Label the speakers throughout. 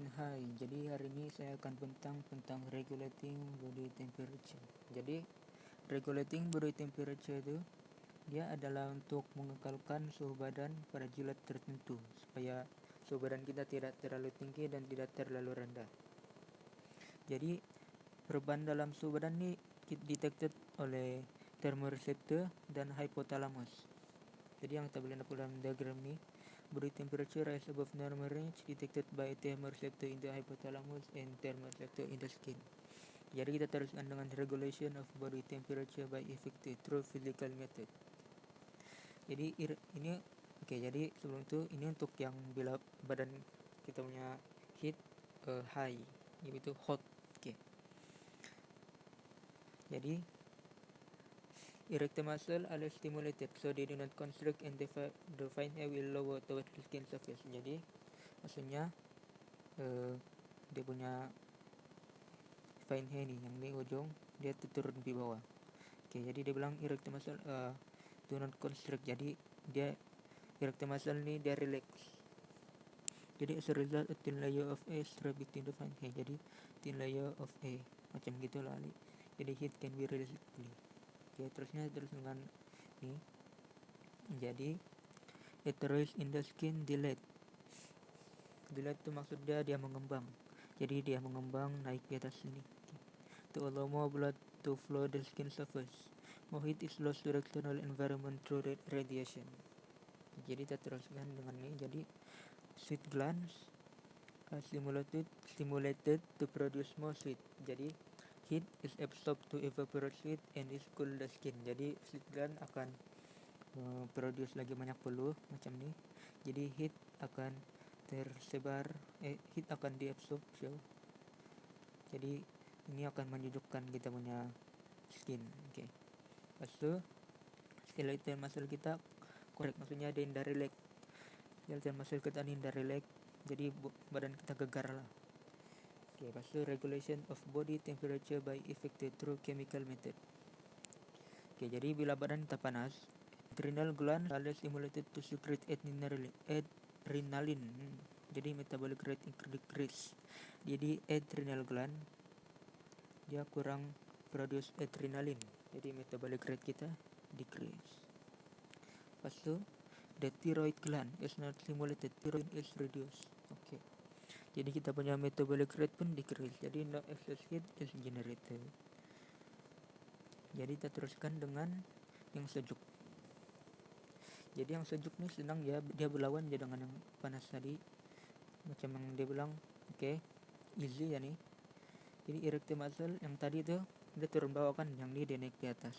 Speaker 1: Hai, jadi hari ini saya akan tentang regulating body temperature. Jadi regulating body temperature itu dia adalah untuk mengekalkan suhu badan pada jilat tertentu supaya suhu badan kita tidak terlalu tinggi dan tidak terlalu rendah. Jadi perubahan dalam suhu badan ini detected oleh thermoreceptor dan hypothalamus. Jadi yang kita boleh lihat dalam diagram ini, body temperature rise above normal range detected by thermoreceptor in the hypothalamus and thermoreceptor in the skin. Jadi kita teruskan dengan regulation of body temperature by effective through physical method. Jadi ini jadi sebelum itu ini untuk yang bila badan kita punya heat high, yaitu hot. Jadi erector muscle are stimulated so they do not constrict and the fine hair will lower towards the skin surface. Jadi maksudnya dia punya fine hair nih yang di ujung dia turun di bawah. Jadi dia bilang erector muscle do not constrict. Jadi dia erector muscle nih dia relax. Jadi as a result a thin layer of air strap between the fine hair. Jadi thin layer of air macam gitulah. Jadi heat can be released quickly. Terus dengan ini. Jadi heteroid in the skin dilate. Dilate itu maksudnya dia mengembang. Jadi dia mengembang naik di atas sini. To allow more blood to flow the skin surface. More heat is lost to the external environment through radiation. Jadi kita teruskan dengan ini. Jadi sweat glands are stimulated to produce more sweat. Jadi heat is absorbed to evaporate sweat and is cool the skin. Jadi sweat gland akan produce lagi banyak peluh macam ni. Jadi heat akan tersebar, heat akan diabsorb. Jadi ini akan menyejukkan kita punya skin. Lepas tu skeletal muscle kita korek, maksudnya dia indah relax. Skeletal muscle kita ni indah relax. Jadi badan kita gegar lah. Lepas tu regulation of body temperature by effected through chemical method. Jadi bila badan kita panas, adrenal gland are stimulated to secrete adrenaline. Jadi metabolic rate decrease. Jadi adrenal gland dia kurang produce adrenaline. Jadi metabolic rate kita decrease. Lepas tu the thyroid gland is not stimulated, thyroid is reduced. Jadi kita punya metabolic rate pun decrease. Jadi no excess heat is generated. Jadi kita teruskan dengan yang sejuk. Jadi yang sejuk ni senang dia berlawan je dengan yang panas tadi. Macam yang dia bilang, easy ya ni. Jadi erector muscle yang tadi tu dia turun bawah kan, yang ni dia naik di atas.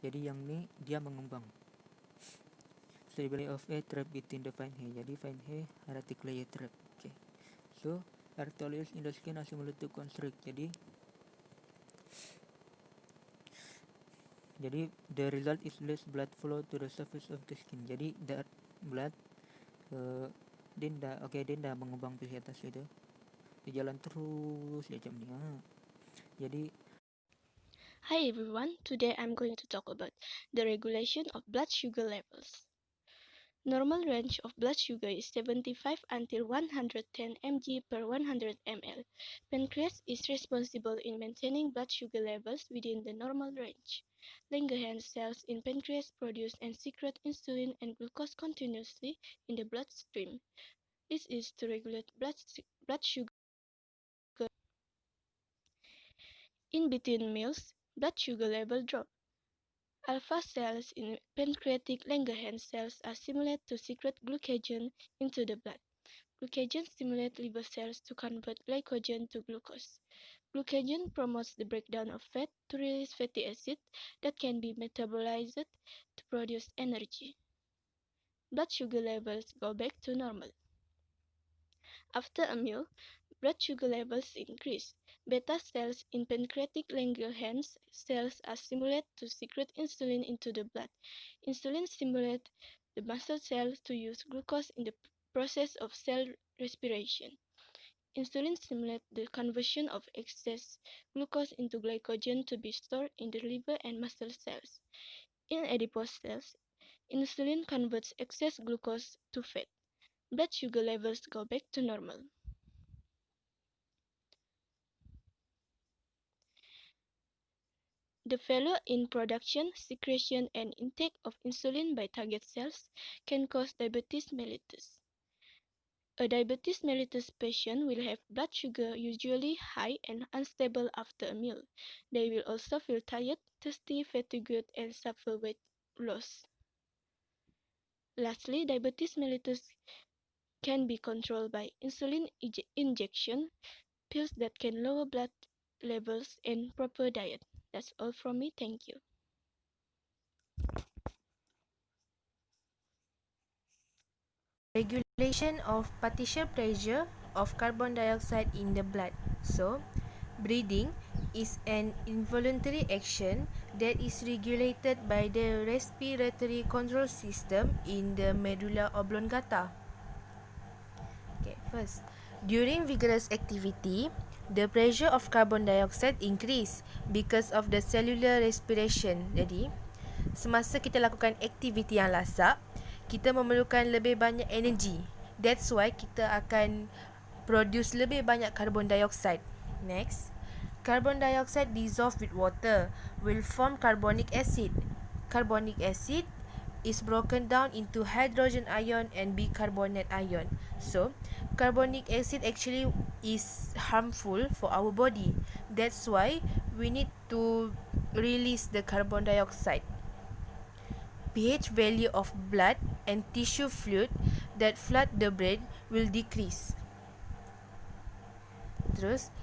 Speaker 1: Jadi yang ni dia mengembang. Stability of air trap between the fine hair. Jadi fine hair ada thick layer trap. So arteries in the skin are similar to constrict. Jadi the result is less blood flow to the surface of the skin. Jadi the blood dia mengembang ke atas itu. Dia jalan terus macam ni. Jadi
Speaker 2: Hi everyone, today I'm going to talk about the regulation of blood sugar levels. Normal range of blood sugar is 75 until 110 mg per 100 ml. Pancreas is responsible in maintaining blood sugar levels within the normal range. Langerhans cells in pancreas produce and secrete insulin and glucose continuously in the bloodstream. This is to regulate blood sugar. In between meals, blood sugar level drop. Alpha cells in pancreatic Langerhans cells are stimulated to secrete glucagon into the blood. Glucagon stimulates liver cells to convert glycogen to glucose. Glucagon promotes the breakdown of fat to release fatty acid that can be metabolized to produce energy. Blood sugar levels go back to normal. After a meal, blood sugar levels increase. Beta cells in pancreatic Langerhans cells are stimulated to secrete insulin into the blood. Insulin stimulates the muscle cells to use glucose in the process of cell respiration. Insulin stimulates the conversion of excess glucose into glycogen to be stored in the liver and muscle cells. In adipose cells, insulin converts excess glucose to fat. Blood sugar levels go back to normal. The failure in production, secretion, and intake of insulin by target cells can cause diabetes mellitus. A diabetes mellitus patient will have blood sugar usually high and unstable after a meal. They will also feel tired, thirsty, fatigued, and suffer weight loss. Lastly, diabetes mellitus can be controlled by insulin injection, pills that can lower blood levels, and proper diet. That's all from me. Thank you.
Speaker 3: Regulation of partial pressure of carbon dioxide in the blood. So, breathing is an involuntary action that is regulated by the respiratory control system in the medulla oblongata. Okay, first, during vigorous activity, the pressure of carbon dioxide increase because of the cellular respiration. Jadi, semasa kita lakukan aktiviti yang lasak, kita memerlukan lebih banyak energi. That's why kita akan produce lebih banyak carbon dioxide. Next, carbon dioxide dissolved with water will form carbonic acid. Carbonic acid is broken down into hydrogen ion and bicarbonate ion. So, carbonic acid actually is harmful for our body. That's why we need to release the carbon dioxide. pH value of blood and tissue fluid that flood the brain will decrease. Terus,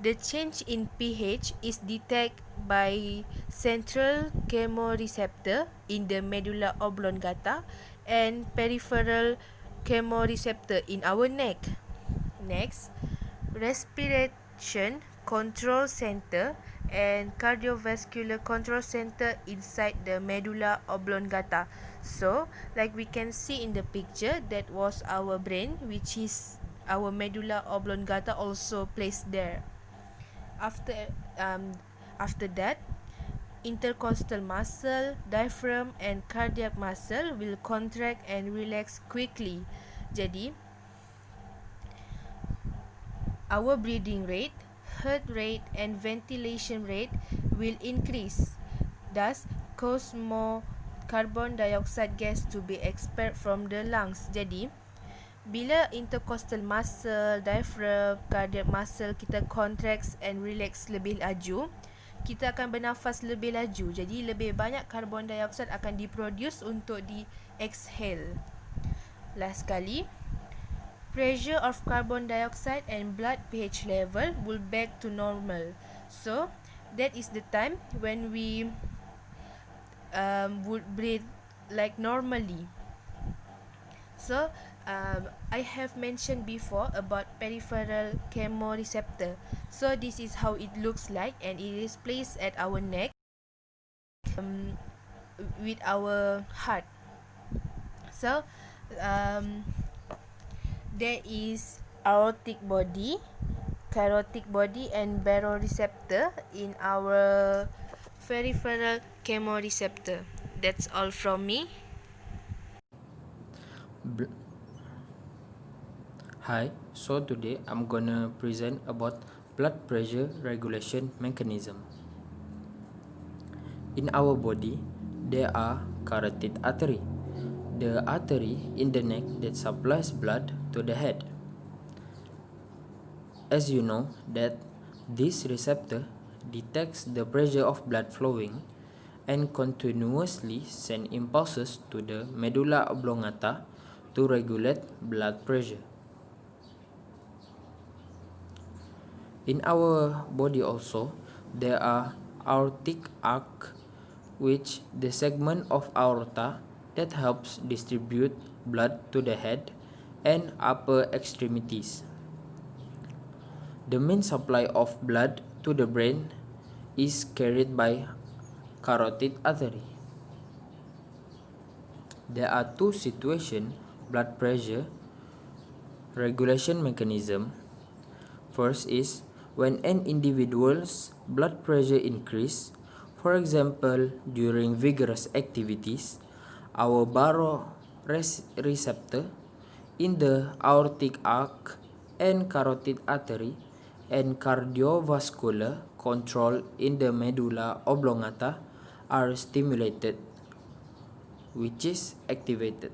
Speaker 3: the change in pH is detected by central chemoreceptor in the medulla oblongata and peripheral chemoreceptor in our neck. Next, respiration control center and cardiovascular control center inside the medulla oblongata. So, like we can see in the picture, that was our brain, which is our medulla oblongata also placed there. After that, intercostal muscle, diaphragm and cardiac muscle will contract and relax quickly. Jadi, our breathing rate, heart rate and ventilation rate will increase, thus cause more carbon dioxide gas to be expelled from the lungs. Jadi, bila intercostal muscle, diaphragm, cardiac muscle kita contracts and relax lebih laju, kita akan bernafas lebih laju. Jadi, lebih banyak carbon dioxide akan diproduce untuk di-exhale. Last sekali, pressure of carbon dioxide and blood pH level will back to normal. So, that is the time when we would breathe like normally. So, I have mentioned before about peripheral chemoreceptor. So, this is how it looks like, and it is placed at our neck with our heart. So, there is aortic body, carotic body and baroreceptor in our peripheral chemoreceptor. That's all from me.
Speaker 4: Hi, so today I'm gonna present about blood pressure regulation mechanism. In our body, there are carotid artery, the artery in the neck that supplies blood to the head. As you know that this receptor detects the pressure of blood flowing and continuously send impulses to the medulla oblongata to regulate blood pressure. In our body also, there are aortic arch, which the segment of aorta that helps distribute blood to the head and upper extremities. The main supply of blood to the brain is carried by carotid artery. There are two situations blood pressure regulation mechanism. First is when an individual's blood pressure increase, for example during vigorous activities, our baroreceptor in the aortic arch and carotid artery, and cardiovascular control in the medulla oblongata are stimulated, which is activated.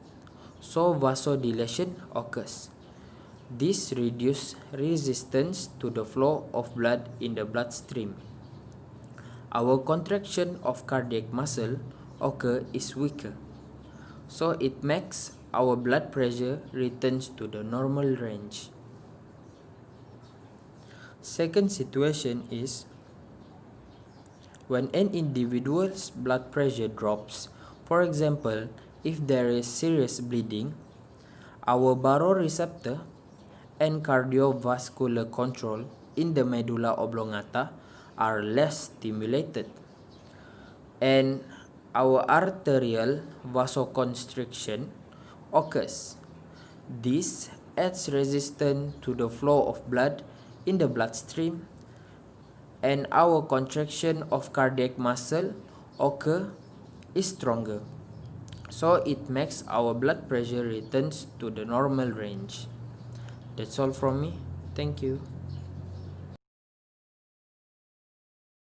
Speaker 4: So vasodilation occurs. This reduces resistance to the flow of blood in the bloodstream. Our contraction of cardiac muscle occur is weaker, so it makes our blood pressure returns to the normal range. Second situation is when an individual's blood pressure drops. For example, if there is serious bleeding, our baroreceptor and cardiovascular control in the medulla oblongata are less stimulated, and our arterial vasoconstriction occurs. This adds resistance to the flow of blood in the bloodstream, and our contraction of cardiac muscle occur is stronger, so it makes our blood pressure returns to the normal range. That's all from me. Thank you.